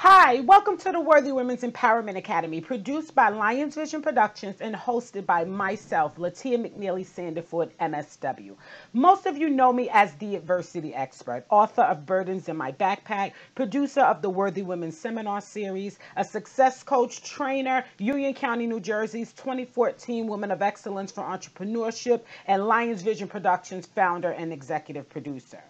Hi, welcome to the Worthy Women's Empowerment Academy, produced by Lions Vision Productions and hosted by myself, Latia McNeely Sandiford, MSW. Most of you know me as the adversity expert, author of Burdens in My Backpack, producer of the Worthy Women's Seminar Series, a success coach, trainer, Union County, New Jersey's 2014 Women of Excellence for Entrepreneurship, and Lions Vision Productions founder and executive producer.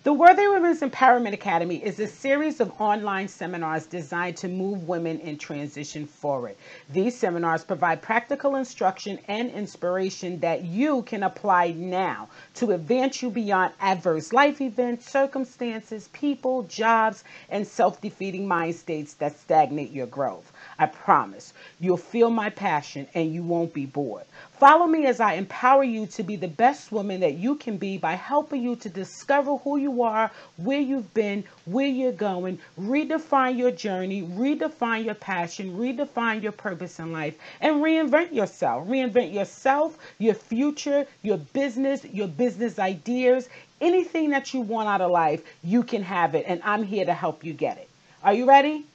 The Worthy Women's Empowerment Academy is a series of online seminars designed to move women in transition forward. These seminars provide practical instruction and inspiration that you can apply now to advance you beyond adverse life events, circumstances, people, jobs, and self-defeating mind states that stagnate your growth. I promise you'll feel my passion and you won't be bored. Follow me as I empower you to be the best woman that you can be by helping you to discover who you are, where you've been, where you're going, redefine your journey, redefine your passion, redefine your purpose in life, and reinvent yourself. Reinvent yourself, your future, your business ideas, anything that you want out of life, you can have it, and I'm here to help you get it. Are you ready?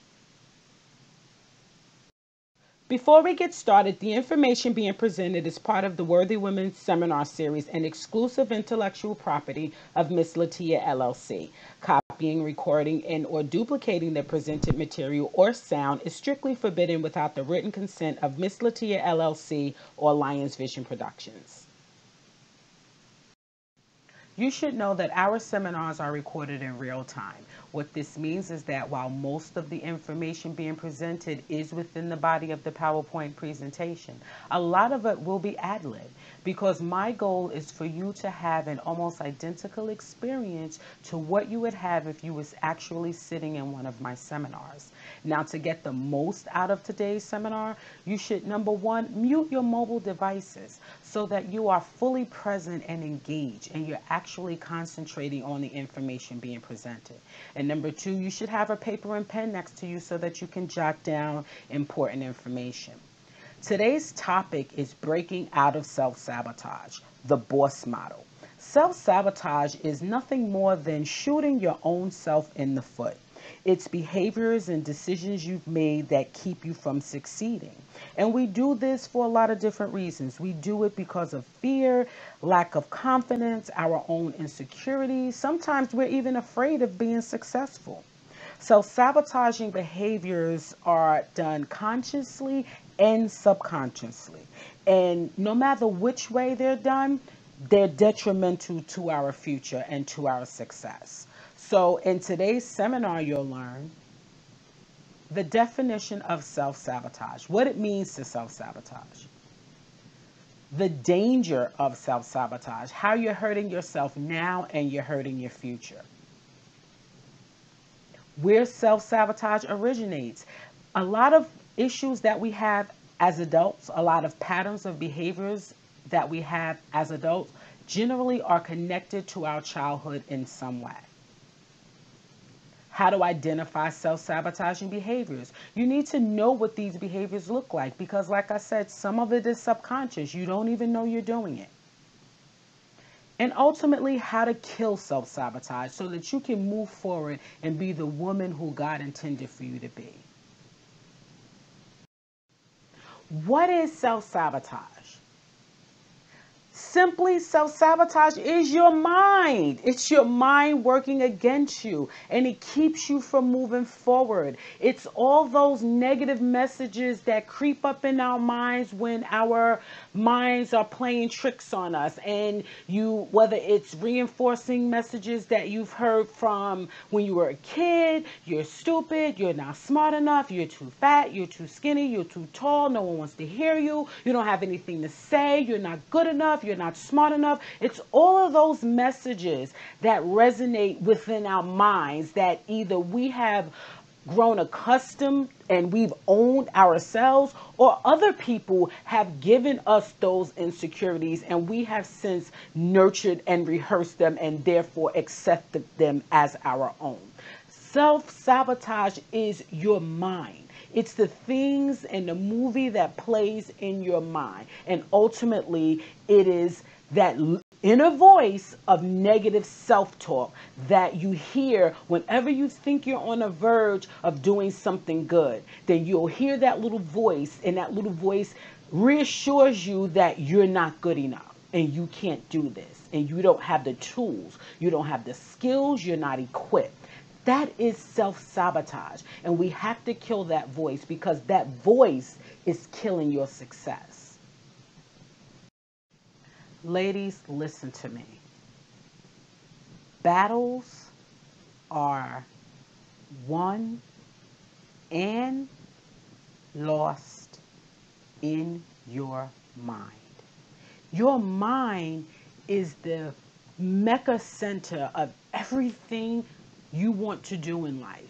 Before we get started, the information being presented is part of the Worthy Women Seminar Series and exclusive intellectual property of Miss Latia LLC. Copying, recording, and or duplicating the presented material or sound is strictly forbidden without the written consent of Miss Latia LLC or Lions Vision Productions. You should know that our seminars are recorded in real time. What this means is that while most of the information being presented is within the body of the PowerPoint presentation, a lot of it will be ad-lib because my goal is for you to have an almost identical experience to what you would have if you was actually sitting in one of my seminars. Now, to get the most out of today's seminar, you should, number one, mute your mobile devices so that you are fully present and engaged and you're actually concentrating on the information being presented. And number two, you should have a paper and pen next to you so that you can jot down important information. Today's topic is breaking out of self-sabotage, the boss model. Self-sabotage is nothing more than shooting your own self in the foot. It's behaviors and decisions you've made that keep you from succeeding. And we do this for a lot of different reasons. We do it because of fear, lack of confidence, our own insecurities. Sometimes we're even afraid of being successful. Self-sabotaging behaviors are done consciously and subconsciously. And no matter which way they're done, they're detrimental to our future and to our success. So in today's seminar, you'll learn the definition of self-sabotage, what it means to self-sabotage, the danger of self-sabotage, how you're hurting yourself now and you're hurting your future, where self-sabotage originates. A lot of issues that we have as adults, a lot of patterns of behaviors that we have as adults generally are connected to our childhood in some way. How to identify self-sabotaging behaviors. You need to know what these behaviors look like because, like I said, some of it is subconscious. You don't even know you're doing it. And ultimately, how to kill self-sabotage so that you can move forward and be the woman who God intended for you to be. What is self-sabotage? Simply, self-sabotage is your mind. It's your mind working against you, and it keeps you from moving forward. It's all those negative messages that creep up in our minds when our minds are playing tricks on us. And whether it's reinforcing messages that you've heard from when you were a kid, you're stupid, you're not smart enough, you're too fat, you're too skinny, you're too tall, no one wants to hear you, you don't have anything to say, you're not good enough, you're not smart enough. It's all of those messages that resonate within our minds that either we have grown accustomed and we've owned ourselves, or other people have given us those insecurities and we have since nurtured and rehearsed them and therefore accepted them as our own. Self-sabotage is your mind. It's the things and the movie that plays in your mind. And ultimately, it is that inner voice of negative self-talk that you hear whenever you think you're on the verge of doing something good. Then you'll hear that little voice, and that little voice reassures you that you're not good enough and you can't do this and you don't have the tools, you don't have the skills, you're not equipped. That is self-sabotage, and we have to kill that voice, because that voice is killing your success. Ladies, listen to me. Battles are won and lost in your mind. Your mind is the mecca center of everything you want to do in life.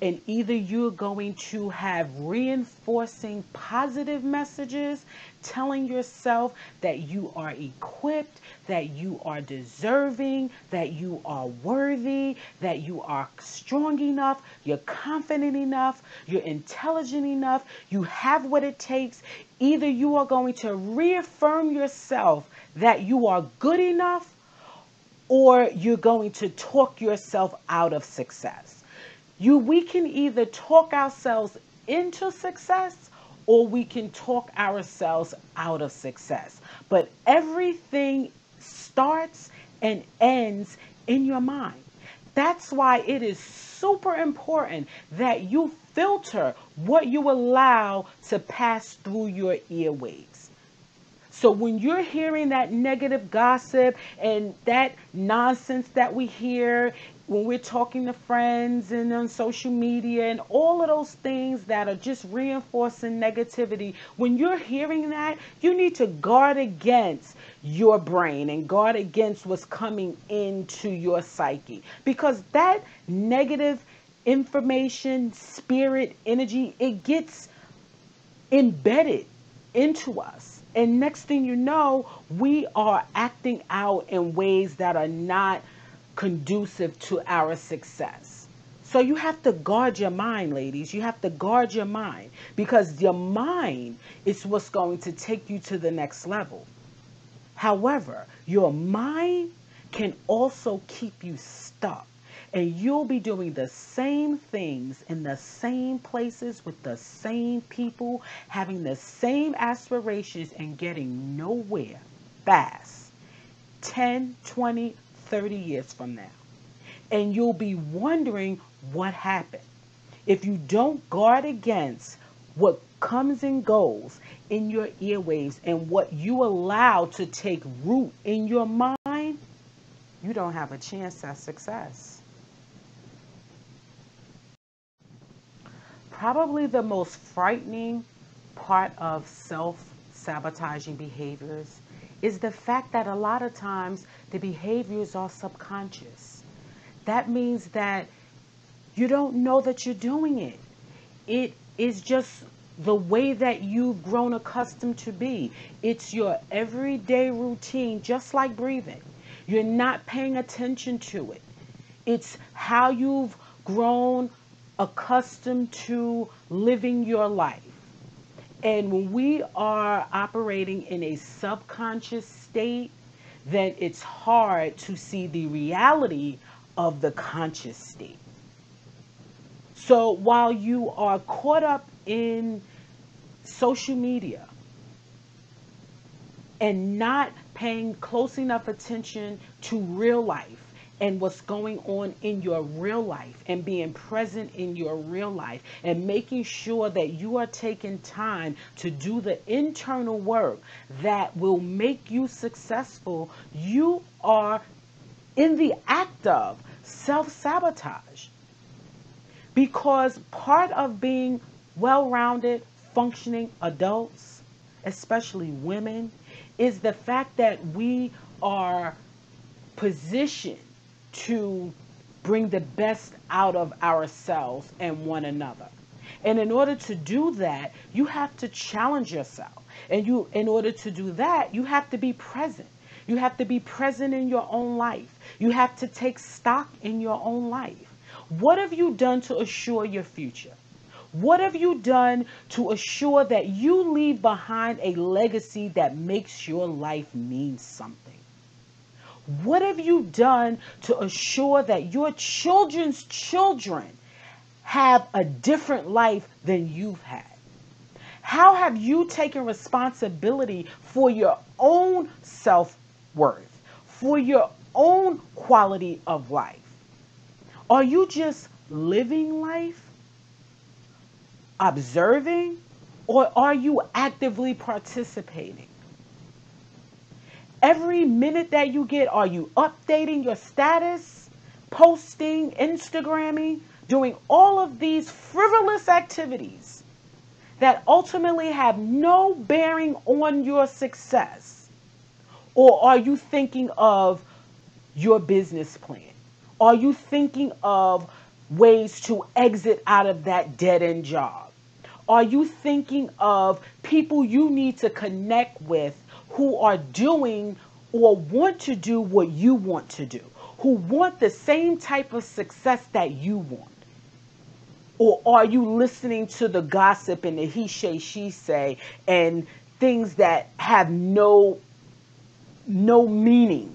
And either you're going to have reinforcing positive messages telling yourself that you are equipped, that you are deserving, that you are worthy, that you are strong enough, you're confident enough, you're intelligent enough, you have what it takes. Either you are going to reaffirm yourself that you are good enough, or you're going to talk yourself out of success. We can either talk ourselves into success, or we can talk ourselves out of success. But everything starts and ends in your mind. That's why it is super important that you filter what you allow to pass through your earwaves. So when you're hearing that negative gossip and that nonsense that we hear when we're talking to friends and on social media and all of those things that are just reinforcing negativity, when you're hearing that, you need to guard against your brain and guard against what's coming into your psyche, because that negative information, spirit, energy, it gets embedded into us. And next thing you know, we are acting out in ways that are not conducive to our success. So you have to guard your mind, ladies. You have to guard your mind, because your mind is what's going to take you to the next level. However, your mind can also keep you stuck. And you'll be doing the same things in the same places with the same people, having the same aspirations and getting nowhere fast 10, 20, 30 years from now. And you'll be wondering what happened. If you don't guard against what comes and goes in your earwaves and what you allow to take root in your mind, you don't have a chance at success. Probably the most frightening part of self-sabotaging behaviors is the fact that a lot of times the behaviors are subconscious. That means that you don't know that you're doing it. It is just the way that you've grown accustomed to be. It's your everyday routine, just like breathing. You're not paying attention to it. It's how you've grown accustomed to living your life. And when we are operating in a subconscious state, then it's hard to see the reality of the conscious state. So while you are caught up in social media and not paying close enough attention to real life and what's going on in your real life and being present in your real life and making sure that you are taking time to do the internal work that will make you successful, you are in the act of self-sabotage. Because part of being well-rounded, functioning adults, especially women, is the fact that we are positioned to bring the best out of ourselves and one another. And in order to do that, you have to challenge yourself. And in order to do that, you have to be present. You have to be present in your own life. You have to take stock in your own life. What have you done to assure your future? What have you done to assure that you leave behind a legacy that makes your life mean something? What have you done to assure that your children's children have a different life than you've had? How have you taken responsibility for your own self-worth, for your own quality of life? Are you just living life, observing, or are you actively participating? Every minute that you get, are you updating your status, posting, Instagramming, doing all of these frivolous activities that ultimately have no bearing on your success? Or are you thinking of your business plan? Are you thinking of ways to exit out of that dead end job? Are you thinking of people you need to connect with who are doing or want to do what you want to do, who want the same type of success that you want? Or are you listening to the gossip and the he say, she say, and things that have no meaning?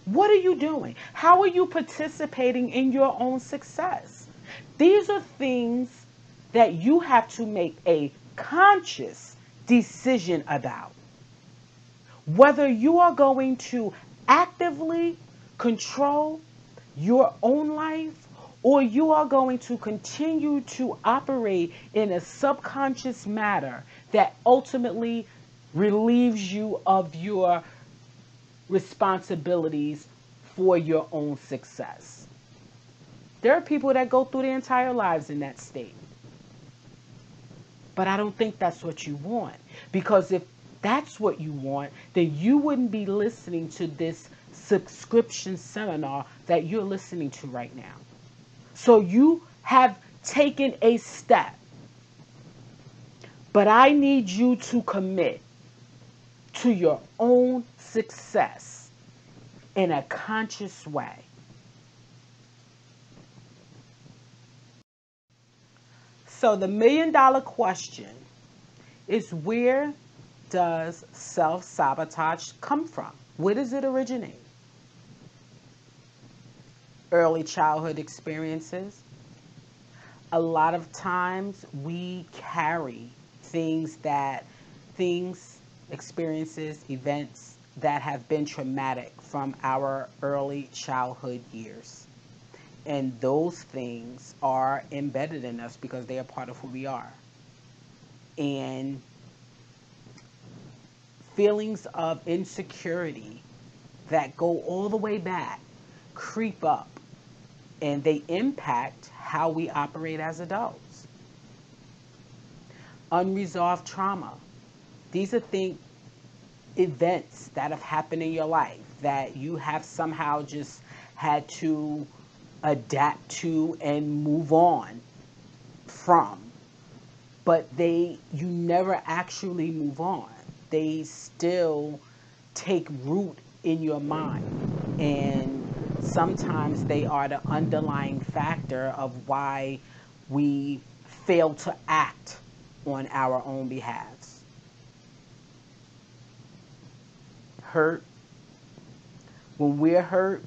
What are you doing? How are you participating in your own success? These are things that you have to make a conscious decision about. Whether you are going to actively control your own life, or you are going to continue to operate in a subconscious manner that ultimately relieves you of your responsibilities for your own success. There are people that go through their entire lives in that state. But I don't think that's what you want. Because if that's what you want, then you wouldn't be listening to this subscription seminar that you're listening to right now. So you have taken a step. But I need you to commit to your own success in a conscious way. So the $1 million question is, where does self-sabotage come from? Where does it originate? Early childhood experiences. A lot of times we carry experiences, events that have been traumatic from our early childhood years. And those things are embedded in us because they are part of who we are. And feelings of insecurity that go all the way back creep up, and they impact how we operate as adults. Unresolved trauma. These are events that have happened in your life that you have somehow just had to adapt to and move on from. But you never actually move on. They still take root in your mind. And sometimes they are the underlying factor of why we fail to act on our own behalves. Hurt. When we're hurt,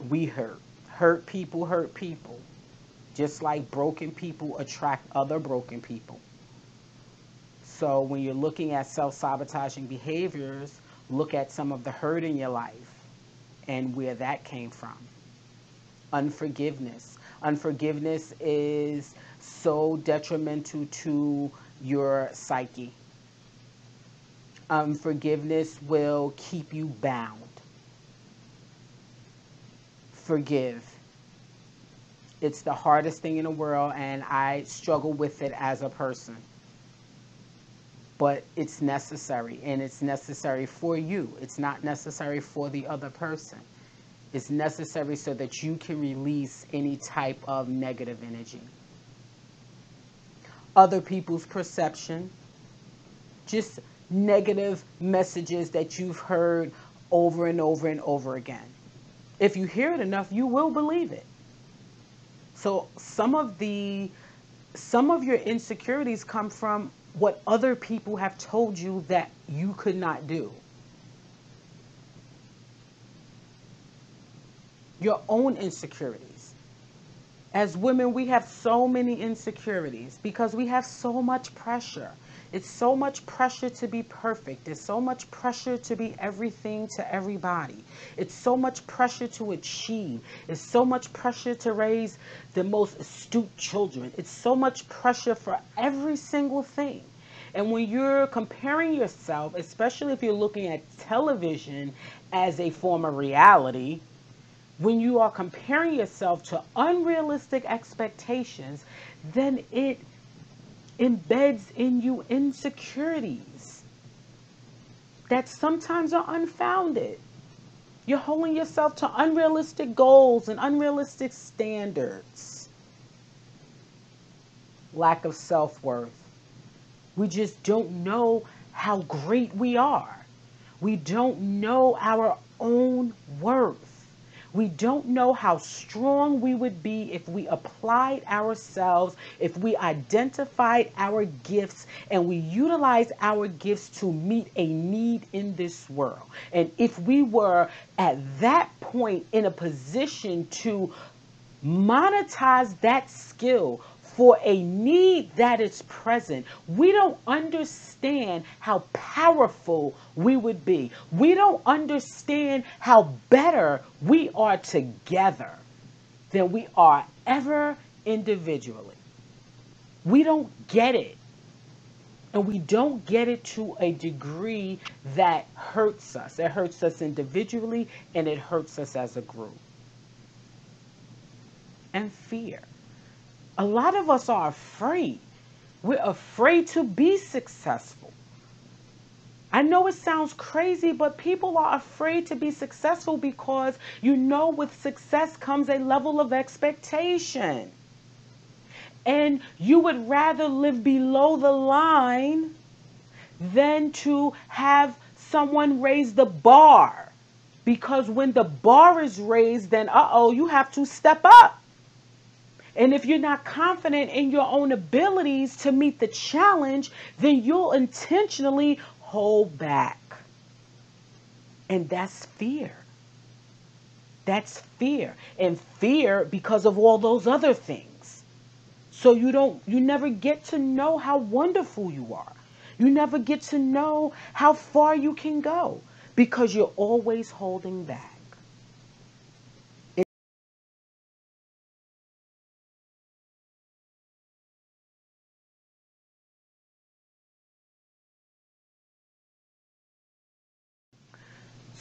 we hurt. Hurt people hurt people. Just like broken people attract other broken people. So when you're looking at self-sabotaging behaviors, look at some of the hurt in your life and where that came from. Unforgiveness. Unforgiveness is so detrimental to your psyche. Unforgiveness will keep you bound. Forgive. It's the hardest thing in the world, and I struggle with it as a person. But it's necessary, and it's necessary for you. It's not necessary for the other person. It's necessary so that you can release any type of negative energy. Other people's perception, just negative messages that you've heard over and over and over again. If you hear it enough, you will believe it. So some of your insecurities come from what other people have told you that you could not do. Your own insecurities. As women, we have so many insecurities because we have so much pressure. It's so much pressure to be perfect. It's so much pressure to be everything to everybody. It's so much pressure to achieve. It's so much pressure to raise the most astute children. It's so much pressure for every single thing. And when you're comparing yourself, especially if you're looking at television as a form of reality, when you are comparing yourself to unrealistic expectations, then it embeds in you insecurities that sometimes are unfounded. You're holding yourself to unrealistic goals and unrealistic standards. Lack of self-worth. We just don't know how great we are. We don't know our own worth. We don't know how strong we would be if we applied ourselves, if we identified our gifts and we utilized our gifts to meet a need in this world. And if we were at that point in a position to monetize that skill for a need that is present, we don't understand how powerful we would be. We don't understand how better we are together than we are ever individually. We don't get it. And we don't get it to a degree that hurts us. It hurts us individually and it hurts us as a group. And fear. A lot of us are afraid. We're afraid to be successful. I know it sounds crazy, but people are afraid to be successful because with success comes a level of expectation. And you would rather live below the line than to have someone raise the bar. Because when the bar is raised, then you have to step up. And if you're not confident in your own abilities to meet the challenge, then you'll intentionally hold back. And that's fear. That's fear. And fear because of all those other things. So you never get to know how wonderful you are. You never get to know how far you can go because you're always holding back.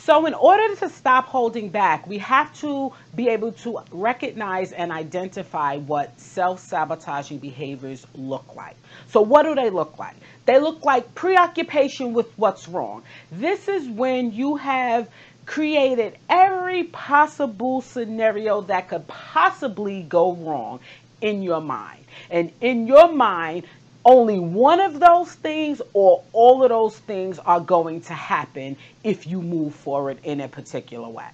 So in order to stop holding back, we have to be able to recognize and identify what self-sabotaging behaviors look like. So what do they look like? They look like preoccupation with what's wrong. This is when you have created every possible scenario that could possibly go wrong in your mind. And in your mind, only one of those things or all of those things are going to happen if you move forward in a particular way.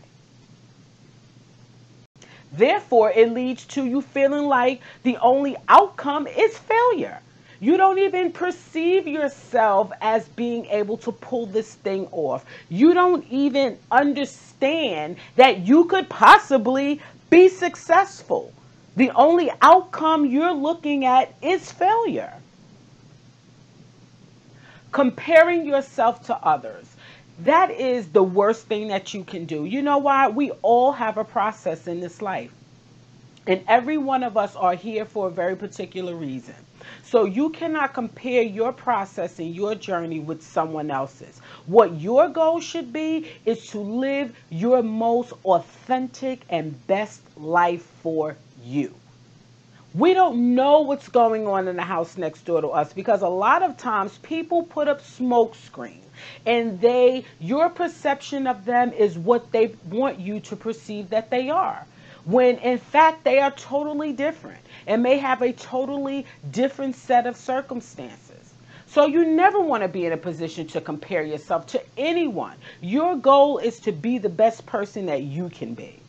Therefore, it leads to you feeling like the only outcome is failure. You don't even perceive yourself as being able to pull this thing off. You don't even understand that you could possibly be successful. The only outcome you're looking at is failure. Comparing yourself to others. That is the worst thing that you can do. You know why? We all have a process in this life. And every one of us are here for a very particular reason. So you cannot compare your process and your journey with someone else's. What your goal should be is to live your most authentic and best life for you. We don't know what's going on in the house next door to us because a lot of times people put up smoke screens and your perception of them is what they want you to perceive that they are. When in fact they are totally different and may have a totally different set of circumstances. So you never want to be in a position to compare yourself to anyone. Your goal is to be the best person that you can be.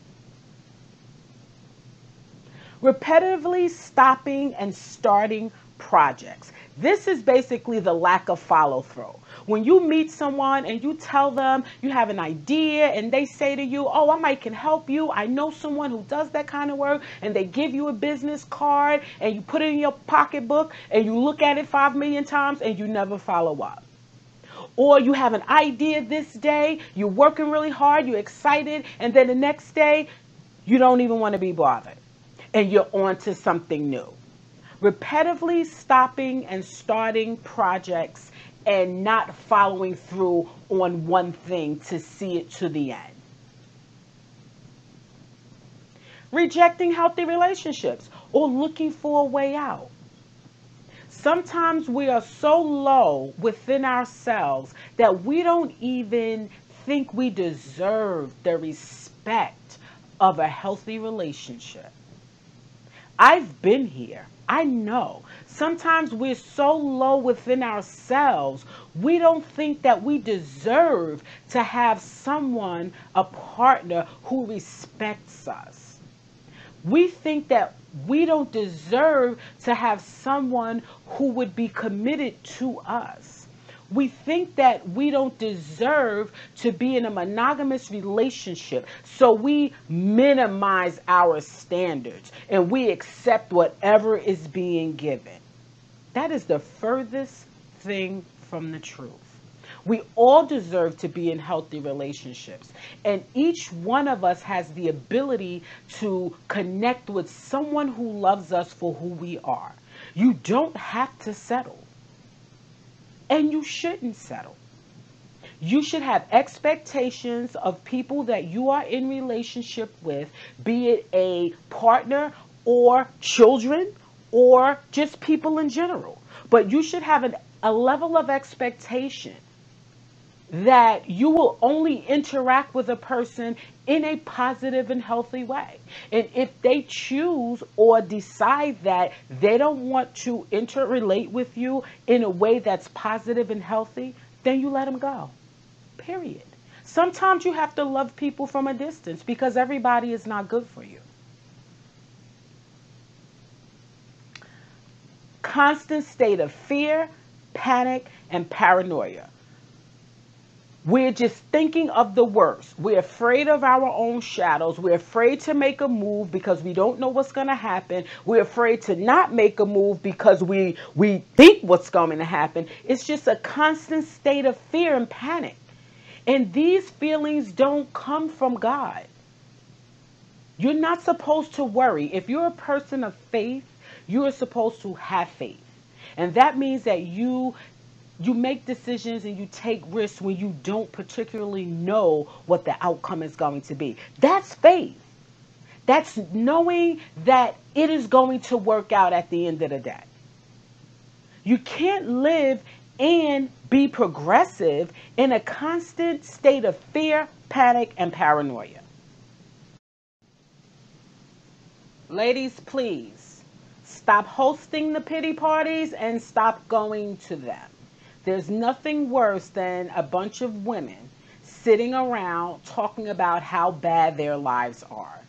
Repetitively stopping and starting projects. This is basically the lack of follow through. When you meet someone and you tell them you have an idea and they say to you, oh, I might can help you. I know someone who does that kind of work, and they give you a business card and you put it in your pocketbook and you look at it 5 million times and you never follow up. Or you have an idea this day, you're working really hard, you're excited, and then the next day you don't even want to be bothered and you're on to something new. Repetitively stopping and starting projects and not following through on one thing to see it to the end. Rejecting healthy relationships or looking for a way out. Sometimes we are so low within ourselves that we don't even think we deserve the respect of a healthy relationship. I've been here. I know. Sometimes we're so low within ourselves, we don't think that we deserve to have someone, a partner who respects us. We think that we don't deserve to have someone who would be committed to us. We think that we don't deserve to be in a monogamous relationship, so we minimize our standards and we accept whatever is being given. That is the furthest thing from the truth. We all deserve to be in healthy relationships, and each one of us has the ability to connect with someone who loves us for who we are. You don't have to settle. And you shouldn't settle. You should have expectations of people that you are in relationship with, be it a partner or children or just people in general. But you should have a level of expectation that you will only interact with a person in a positive and healthy way. And if they choose or decide that they don't want to interrelate with you in a way that's positive and healthy, then you let them go. Period. Sometimes you have to love people from a distance because everybody is not good for you. Constant state of fear, panic, and paranoia. We're just thinking of the worst. We're afraid of our own shadows. We're afraid to make a move because we don't know what's going to happen. We're afraid to not make a move because we think what's going to happen. It's just a constant state of fear and panic. And these feelings don't come from God. You're not supposed to worry. If you're a person of faith, you are supposed to have faith. And that means that you make decisions and you take risks when you don't particularly know what the outcome is going to be. That's faith. That's knowing that it is going to work out at the end of the day. You can't live and be progressive in a constant state of fear, panic, and paranoia. Ladies, please stop hosting the pity parties and stop going to them. There's nothing worse than a bunch of women sitting around talking about how bad their lives are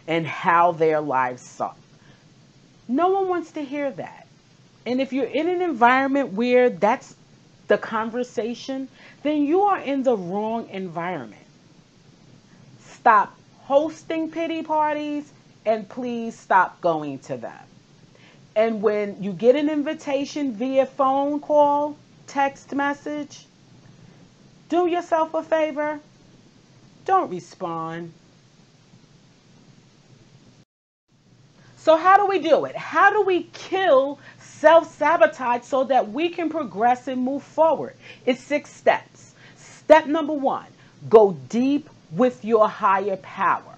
and how their lives suck. No one wants to hear that. And if you're in an environment where that's the conversation, then you are in the wrong environment. Stop hosting pity parties and please stop going to them. And when you get an invitation via phone call, text message, do yourself a favor. Don't respond. So how do we do it? How do we kill self-sabotage so that we can progress and move forward? It's 6 steps. Step number 1, go deep with your higher power.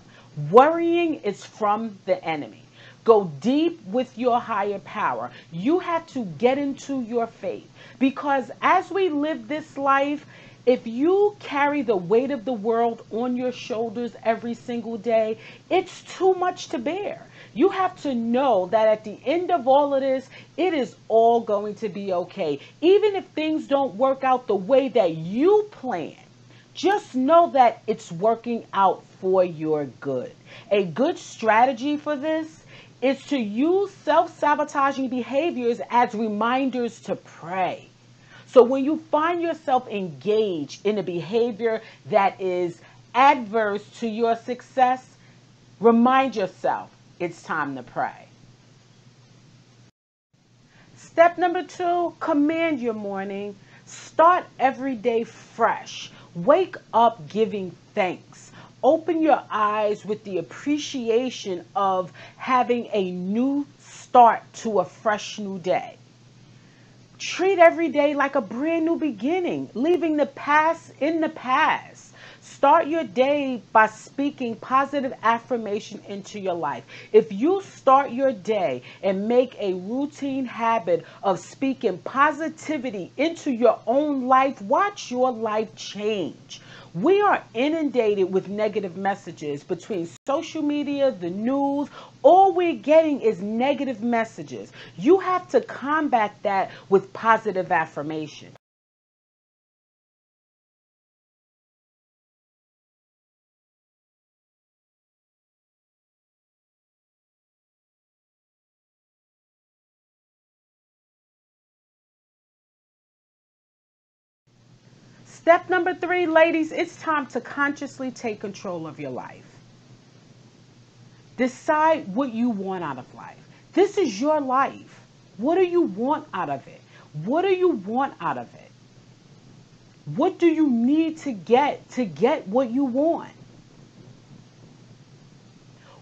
Worrying is from the enemy. Go deep with your higher power. You have to get into your faith. Because as we live this life, if you carry the weight of the world on your shoulders every single day, it's too much to bear. You have to know that at the end of all of this, it is all going to be okay. Even if things don't work out the way that you plan, just know that it's working out for your good. A good strategy for this is to use self-sabotaging behaviors as reminders to pray. So when you find yourself engaged in a behavior that is adverse to your success, remind yourself it's time to pray. Step number 2, command your morning. Start every day fresh. Wake up giving thanks. Open your eyes with the appreciation of having a new start to a fresh new day. Treat every day like a brand new beginning, leaving the past in the past. Start your day by speaking positive affirmation into your life. If you start your day and make a routine habit of speaking positivity into your own life, watch your life change. We are inundated with negative messages between social media, the news. All we're getting is negative messages. You have to combat that with positive affirmation. Step number 3, ladies, it's time to consciously take control of your life. Decide what you want out of life. This is your life. What do you want out of it? What do you want out of it? What do you need to get what you want?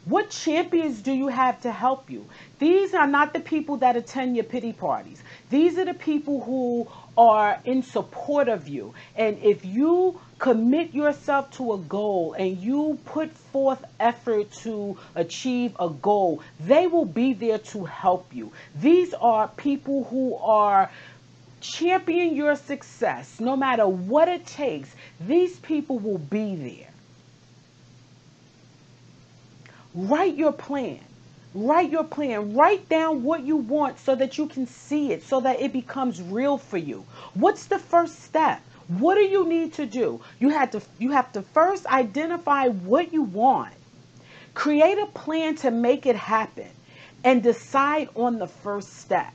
What champions do you have to help you? These are not the people that attend your pity parties. These are the people who are in support of you. And if you commit yourself to a goal and you put forth effort to achieve a goal, they will be there to help you. These are people who are champion your success. No matter what it takes, these people will be there. Write your plan. Write your plan. Write down what you want so that you can see it, so that it becomes real for you. What's the first step? What do you need to do? You have to first identify what you want. Create a plan to make it happen and decide on the first step.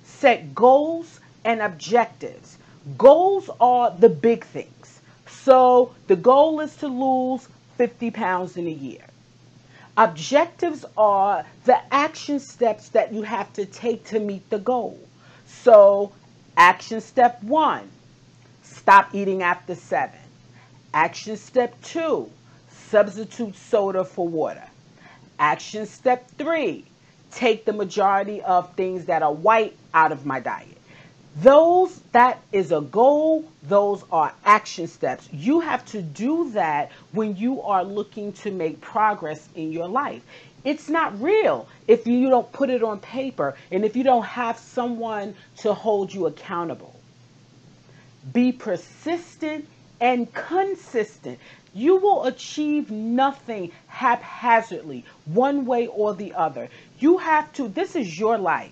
Set goals and objectives. Goals are the big things. So the goal is to lose 50 pounds in a year. Objectives are the action steps that you have to take to meet the goal. So action step 1, stop eating after 7. Action step 2, substitute soda for water. Action step 3, take the majority of things that are white out of my diet. That is a goal. Those are action steps. You have to do that when you are looking to make progress in your life. It's not real if you don't put it on paper and if you don't have someone to hold you accountable. Be persistent and consistent. You will achieve nothing haphazardly, one way or the other. This is your life.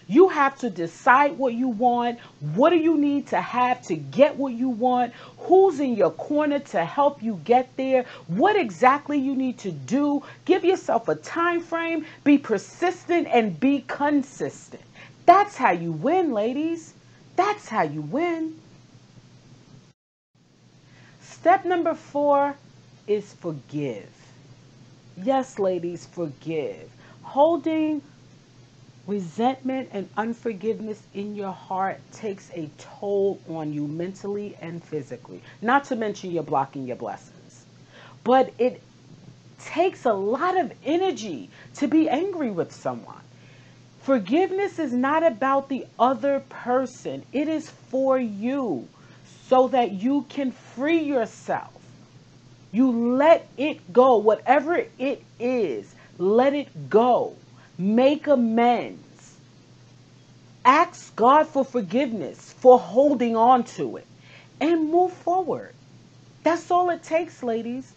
You have to decide what you want. What do you need to have to get what you want? Who's in your corner to help you get there? What exactly you need to do? Give yourself a time frame. Be persistent and be consistent. That's how you win, ladies. That's how you win. Step number 4 is forgive. Yes, ladies, forgive. Holding resentment and unforgiveness in your heart takes a toll on you mentally and physically. Not to mention you're blocking your blessings. But it takes a lot of energy to be angry with someone. Forgiveness is not about the other person. It is for you so that you can free yourself. You let it go. Whatever it is, let it go. Make amends. Ask God for forgiveness for holding on to it and move forward. That's all it takes, ladies.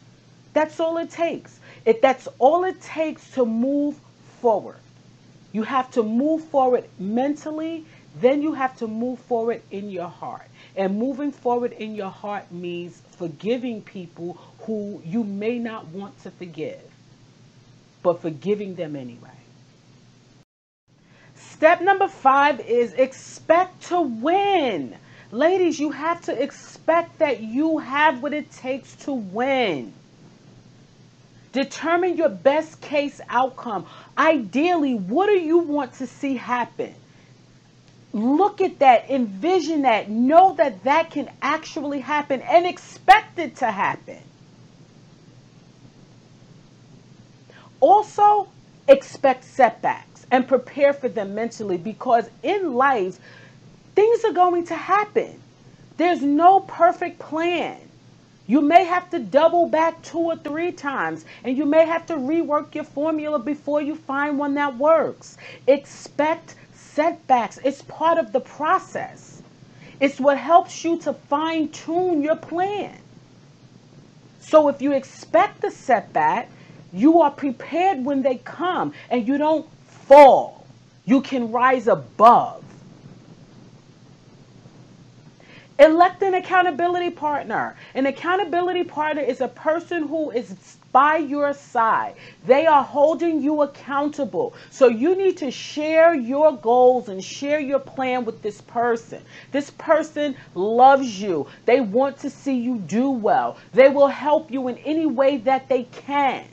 That's all it takes. That's all it takes to move forward. You have to move forward mentally, then you have to move forward in your heart. And moving forward in your heart means forgiving people who you may not want to forgive. but forgiving them anyway. Step number 5 is expect to win. Ladies, you have to expect that you have what it takes to win. Determine your best case outcome. Ideally, what do you want to see happen? Look at that, envision that, know that that can actually happen and expect it to happen. Also, expect setbacks and prepare for them mentally, because in life, things are going to happen. There's no perfect plan. You may have to double back 2 or 3 times, and you may have to rework your formula before you find one that works. Expect setbacks. It's part of the process. It's what helps you to fine-tune your plan. So if you expect the setback, you are prepared when they come, and you don't fall. You can rise above. Elect an accountability partner. An accountability partner is a person who is by your side. They are holding you accountable. So you need to share your goals and share your plan with this person. This person loves you. They want to see you do well. They will help you in any way that they can.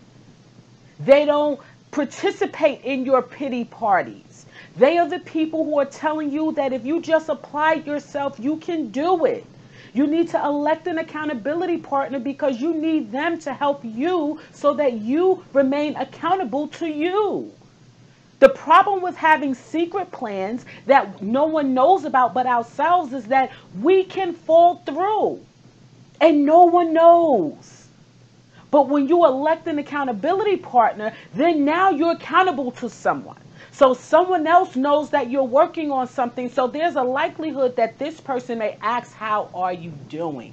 They don't participate in your pity parties. They are the people who are telling you that if you just apply yourself, you can do it. You need to elect an accountability partner because you need them to help you so that you remain accountable to you. The problem with having secret plans that no one knows about but ourselves is that we can fall through and no one knows. But when you elect an accountability partner, then now you're accountable to someone. So someone else knows that you're working on something. So there's a likelihood that this person may ask, how are you doing?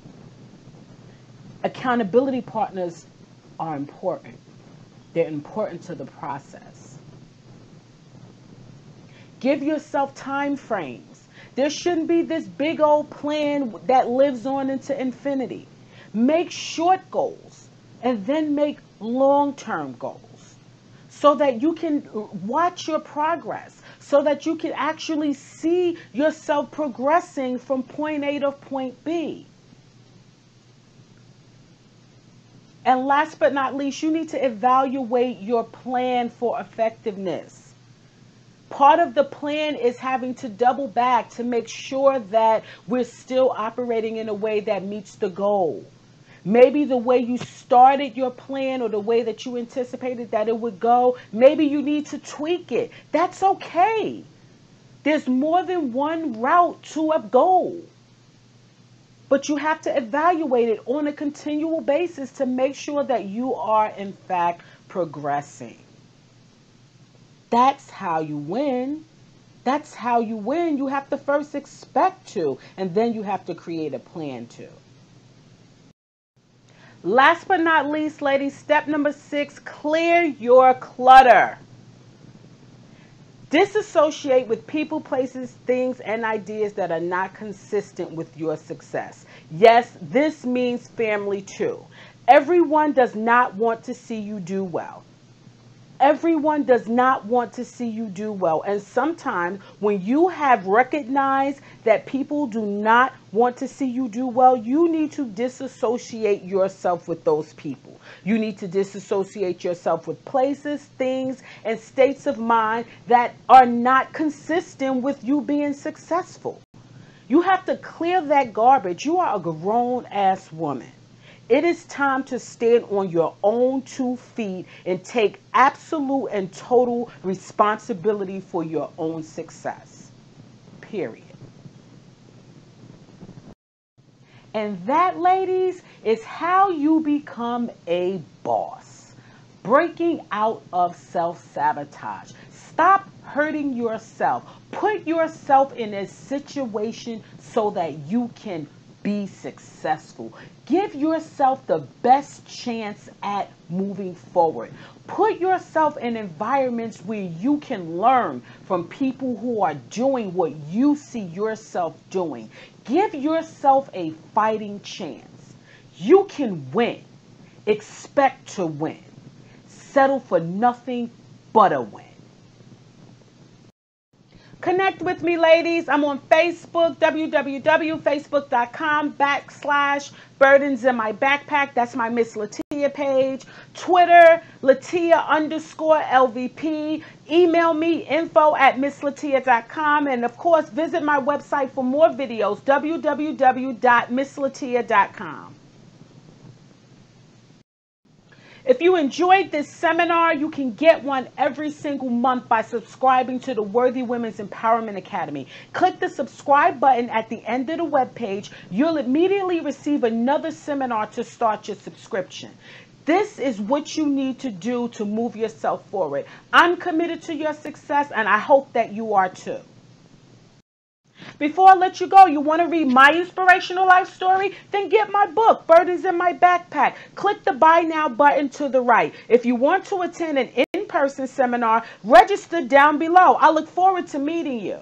Accountability partners are important. They're important to the process. Give yourself time frames. There shouldn't be this big old plan that lives on into infinity. Make short goals and then make long-term goals, so that you can watch your progress, so that you can actually see yourself progressing from point A to point B. And last but not least, you need to evaluate your plan for effectiveness. Part of the plan is having to double back to make sure that we're still operating in a way that meets the goal. Maybe the way you started your plan or the way that you anticipated that it would go, maybe you need to tweak it. That's okay. There's more than one route to a goal. But you have to evaluate it on a continual basis to make sure that you are, in fact, progressing. That's how you win. That's how you win. You have to first expect to, and then you have to create a plan to. Last but not least, ladies, step number 6, clear your clutter. Disassociate with people, places, things, and ideas that are not consistent with your success. Yes, this means family too. Everyone does not want to see you do well. Everyone does not want to see you do well. And sometimes when you have recognized that people do not want to see you do well, you need to disassociate yourself with those people. You need to disassociate yourself with places, things, and states of mind that are not consistent with you being successful. You have to clear that garbage. You are a grown-ass woman. It is time to stand on your own 2 feet and take absolute and total responsibility for your own success. Period. And that, ladies, is how you become a boss. Breaking out of self-sabotage. Stop hurting yourself. Put yourself in a situation so that you can be successful. Give yourself the best chance at moving forward. Put yourself in environments where you can learn from people who are doing what you see yourself doing. Give yourself a fighting chance. You can win. Expect to win. settle for nothing but a win. Connect with me, ladies. I'm on Facebook, www.facebook.com/burdens in my backpack. That's my Miss Latia page. Twitter, Latia_LVP. Email me, info@misslatia.com. And of course, visit my website for more videos, www.misslatia.com. If you enjoyed this seminar, you can get one every single month by subscribing to the Worthy Women's Empowerment Academy. Click the subscribe button at the end of the webpage. You'll immediately receive another seminar to start your subscription. This is what you need to do to move yourself forward. I'm committed to your success, and I hope that you are too. Before I let you go, you want to read my inspirational life story? Then get my book, Burdens in My Backpack. Click the Buy Now button to the right. If you want to attend an in-person seminar, register down below. I look forward to meeting you.